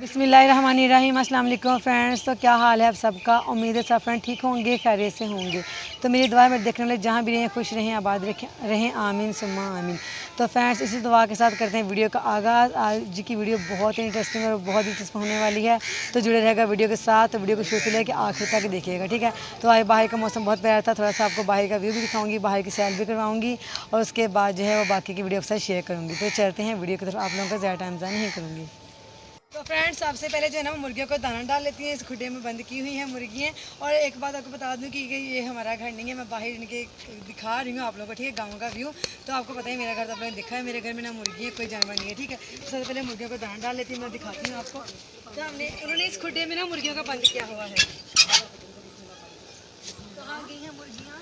बिस्मिल्लाहिर्रहमानिर्रहीम। अस्सलाम वालेकुम फ्रेंड्स। तो क्या हाल है आप सबका? उम्मीद है सब फ्रेंड ठीक होंगे, खैरियत से होंगे। तो मेरी दुआ में देखने वाले जहाँ भी रहें खुश रहें, आबाद रहें, आमीन सुम्मा आमीन। तो फ्रेंड्स इसी दुआ के साथ करते हैं वीडियो का आगाज़। आज की वीडियो बहुत ही इंटरेस्टिंग और बहुत ही दिलचस्प होने वाली है, तो जुड़े रहेगा वीडियो के साथ। तो वीडियो को शुरू से लेकर आखिर तक देखिएगा, ठीक है। तो आज बाहर का मौसम बहुत प्यारा था, थोड़ा सा आपको बाहर का व्यू भी दिखाऊंगी, बाहर की सैर भी करवाऊंगी और उसके बाद जो है वो बाकी की वीडियो के साथ शेयर करूँगी। तो चलते हैं वीडियो की तरफ, आप लोगों का ज़्यादा टाइम ज़ाया नहीं करूँगी। तो फ्रेंड्स सबसे पहले जो है ना मुर्गियों को दाना डाल लेती हैं। इस खुड्डे में बंद की हुई हैं मुर्गियाँ। और एक बात आपको बता दूं कि ये हमारा घर नहीं है, मैं बाहर इनके दिखा रही हूँ आप लोगों को, ठीक है, गांव का व्यू। तो आपको पता है मेरा घर तो आप लोगों ने देखा है, मेरे घर में ना मुर्गी है, कोई जानवर नहीं है, ठीक है। तो सबसे पहले मुर्गियों को दाना डाल लेती हूँ, मैं दिखाती हूँ आपको। तो उन्होंने इस खुड्डे में ना मुर्गियों का बंद किया हुआ है। कहाँ गई हैं मुर्गियाँ?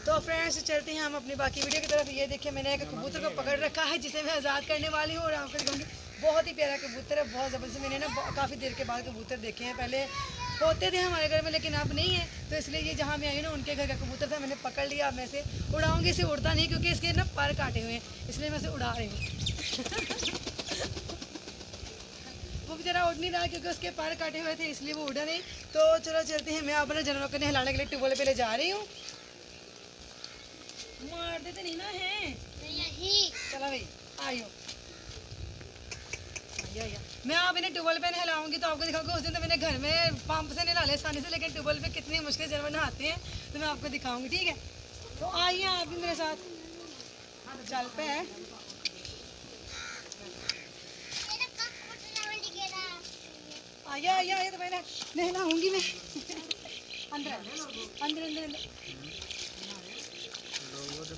तो फ्रेंड्स चलते हैं हम अपनी बाकी वीडियो की तरफ। ये देखिए मैंने एक कबूतर को पकड़ रखा है जिसे मैं आज़ाद करने वाली हूँ और आपको दिखाऊंगी। बहुत ही प्यारा कबूतर है, बहुत ज़बरदस्त। मैंने ना काफ़ी देर के बाद कबूतर देखे हैं, पहले होते थे हमारे घर में लेकिन अब नहीं है। तो इसलिए ये जहाँ मैं आई ना उनके घर का कबूतर था, मैंने पकड़ लिया। अब मैं इसे उड़ाऊँगी। इसे उड़ता नहीं क्योंकि इसके ना पर काटे हुए हैं, इसलिए मैं इसे उड़ा रही हूँ। वो बेचारा उड़ नहीं रहा क्योंकि उसके पैर काटे हुए थे, इसलिए वो उड़ा नहीं। तो चलो चलते हैं, मैं अपने जानवरों को नहलाने के लिए ट्यूबवेल पे ले जा रही हूँ। मार देते नहीं ना है चलो भाई आइयो। मैं आप इन्हें ट्यूबवेल पे नहलाऊंगी तो आपको दिखाऊंगी। उस दिन तो मैंने घर में पंप से नहला ले आसानी से, लेकिन ट्यूबवेल पे कितनी मुश्किल जानवर नहाते हैं तो मैं आपको दिखाऊंगी, ठीक है। तो आइए आप भी मेरे साथ, चल पे है। आइए आइए आइए, तो मैं नहलाऊंगी मैं। अंदर अंदर अंदर अंदर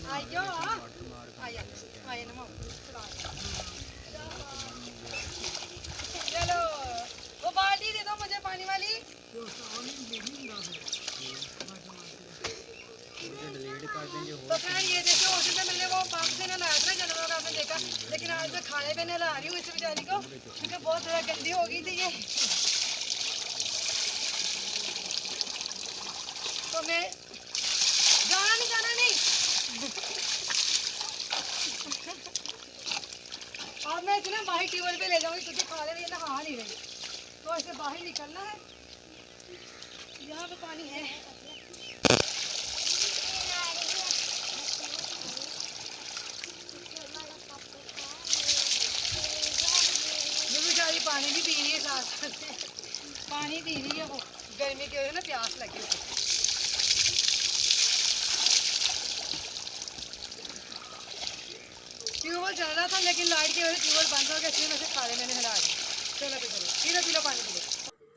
आइयो आया आया नमो। चलो वो बाल्टी दे दो मुझे पानी वाली। तो फ्रेंड ये देखो उस दिन मैंने वो पंप से नहलाया था जानवरों का, आपने देखा। लेकिन आज मैं खाने पे नहला रही हूँ इस बेचारी को क्योंकि बहुत ज़्यादा गंदी हो गई थी ये। तो मैं जाना नहीं अब मैं इसे ना बाहर ट्यूबवेल पे ले जाऊंगी क्योंकि खाने में नहा नहीं रही, तो इसे बाहर निकलना है। यहाँ पे पानी है। वो बेचारी पानी भी पी रही है, साथ साथ पानी पी रही है वो, गर्मी की वजह से ना प्यास लगी उसे। ट्यूबवेल चल रहा था लेकिन लाइट की वजह से ट्यूबवेल बंद हो गया, इसलिए मैं खाने में हिला रही। चलो तो चलो पी लो पी लो पानी पी लो।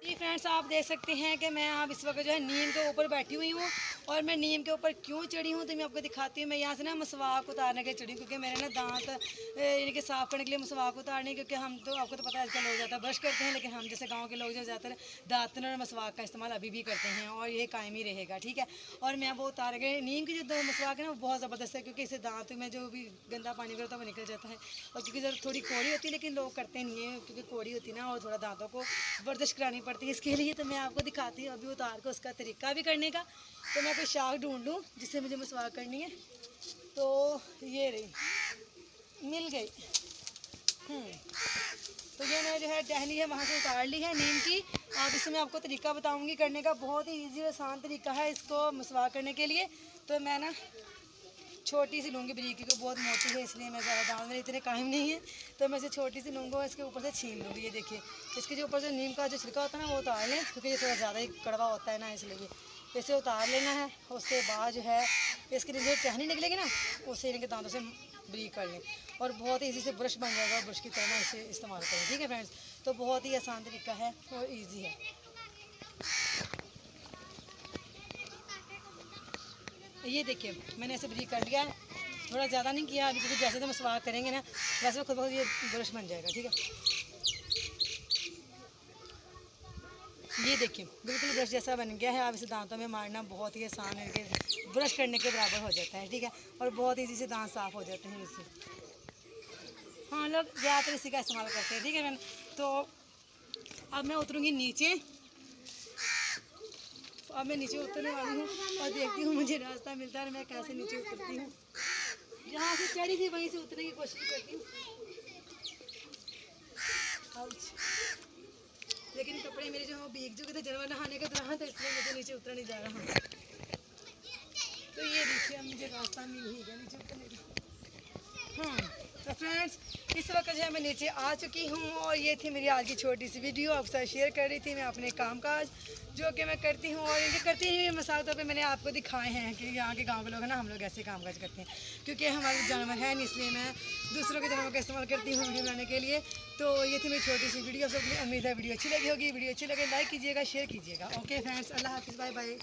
जी फ्रेंड्स आप देख सकते हैं कि मैं आप इस वक्त जो है नीम के ऊपर बैठी हुई हूँ। और मैं नीम के ऊपर क्यों चढ़ी हूँ तो मैं आपको दिखाती हूँ। मैं यहाँ से ना मसवाक उतारने के चढ़ी क्योंकि मेरे ना दांत यानी कि साफ़ करने के लिए मसवाक उतारने, क्योंकि हम तो आपको तो पता है आजकल लोग ज़्यादा ब्रश करते हैं, लेकिन हम जैसे गाँव के लोग जो ज़्यादातर दातन और मसवाक का इस्तेमाल अभी भी करते हैं और ये कायम ही रहेगा, ठीक है। और मैं वो उतार गए। नीम की जो मसवाक है ना वो बहुत ज़बरदस्त है क्योंकि इसे दांत में जो भी गंदा पानी वगैरह वो निकल जाता है। और क्योंकि जब थोड़ी कौड़ी होती है लेकिन लोग करते नहीं है क्योंकि कौड़ी होती ना, और थोड़ा दांतों को वर्जिश करानी पड़ती है इसके लिए। तो मैं आपको दिखाती हूँ अभी उतार के उसका तरीका भी करने का। तो मैं कोई शाख ढूंढ लूँ जिससे मुझे मसवाक करनी है। तो ये रही, मिल गई। तो ये मैं जो है टहनी है वहाँ से उतार ली है नीम की। अब इसमें आपको तरीका बताऊंगी करने का, बहुत ही इजी और आसान तरीका है इसको मसवाक करने के लिए। तो मैं ना छोटी सी लूँगी बरीकी को, बहुत मोटी है इसलिए मैं ज़्यादा दांत में इतने कायम नहीं है। तो मैं इसे छोटी सी लूँगा और इसके ऊपर से छीन लूँगी। ये देखिए इसके जो ऊपर से नीम का जो छिलका होता है ना वो उतार लें क्योंकि ये थोड़ा ज़्यादा ही कड़वा होता है ना, इसलिए इसे उतार लेना है। उसके बाद जो है इसके जो टहनी निकलेगी ना उसे इनके दांतों से ब्रीक कर लें और बहुत ही ईजी से ब्रश बन जाएगा। ब्रश की तरह इसे इस्तेमाल करें, ठीक है फ्रेंड्स। तो बहुत ही आसान तरीका है और ईजी है। ये देखिए मैंने ऐसे ब्रीक कर लिया है, थोड़ा ज़्यादा नहीं किया अभी क्योंकि जैसे तो मसवाक करेंगे ना वैसे खुद बहुत ये ब्रश बन जाएगा, ठीक है। ये देखिए बिल्कुल ब्रश जैसा बन गया है। आप इसे दांतों में मारना बहुत ही आसान है कि ब्रश करने के बराबर हो जाता है, ठीक है। और बहुत ईजी से दांत साफ़ हो जाते हैं इससे। हाँ लोग ज़्यादातर इसी का इस्तेमाल करते हैं, ठीक है मैंने। तो अब मैं उतरूँगी नीचे। अब मैं नीचे उतरने वाली हूँ और देखती हूँ मुझे रास्ता मिलता है और मैं कैसे नीचे उतरती हूँ। जहाँ से चढ़ी थी वहीं से उतरने की कोशिश करती हूँ, लेकिन कपड़े मेरे जो हैं वो भीग चुके थे, जानवर नहाने का रहा था, इसलिए मुझे नीचे उतर नहीं जा रहा। तो ये देखिए अब मुझे रास्ता मिल ही गया नीचे उतरने का। तो फ्रेंड्स इस वक्त जो है मैं नीचे आ चुकी हूँ और ये थी मेरी आज की छोटी सी वीडियो आपके साथ शेयर कर रही थी मैं अपने कामकाज जो कि मैं करती हूँ। और ये करती हुई मिसाल तौर पे मैंने आपको दिखाए हैं कि यहाँ के गांव के लोग हैं ना, हम लोग ऐसे कामकाज करते हैं क्योंकि हमारे जानवर है नहीं, इसलिए मैं दूसरों के जानवर का इस्तेमाल करती हूँ वीडियो बनाने के लिए। तो ये थी मेरी छोटी सी वीडियो, सब उम्मीद है वीडियो अच्छी लगी होगी। वीडियो अच्छी लगे लाइक कीजिएगा, शेयर कीजिएगा। ओके फ्रेंड्स, अल्लाह हाफिज़, बाय बाय।